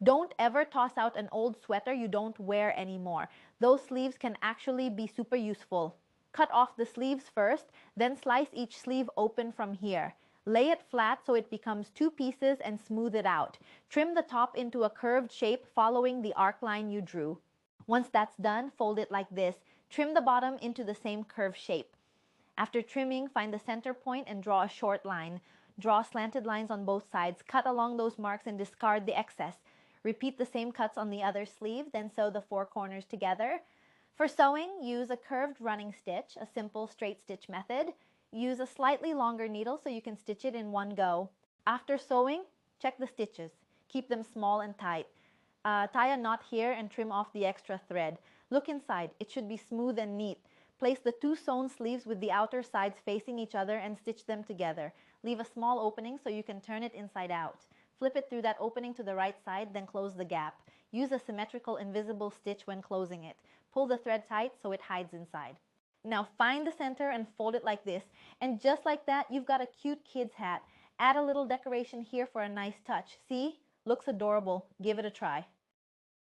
Don't ever toss out an old sweater you don't wear anymore. Those sleeves can actually be super useful. Cut off the sleeves first, then slice each sleeve open from here. Lay it flat so it becomes two pieces and smooth it out. Trim the top into a curved shape following the arc line you drew. Once that's done, fold it like this. Trim the bottom into the same curved shape. After trimming, find the center point and draw a short line. Draw slanted lines on both sides. Cut along those marks and discard the excess. Repeat the same cuts on the other sleeve, then sew the four corners together. For sewing, use a curved running stitch, a simple straight stitch method. Use a slightly longer needle so you can stitch it in one go. After sewing, check the stitches. Keep them small and tight. Tie a knot here and trim off the extra thread. Look inside. It should be smooth and neat. Place the two sewn sleeves with the outer sides facing each other and stitch them together. Leave a small opening so you can turn it inside out. Flip it through that opening to the right side, then close the gap. Use a symmetrical invisible stitch when closing it. Pull the thread tight so it hides inside. Now find the center and fold it like this. And just like that, you've got a cute kid's hat. Add a little decoration here for a nice touch. See? Looks adorable. Give it a try.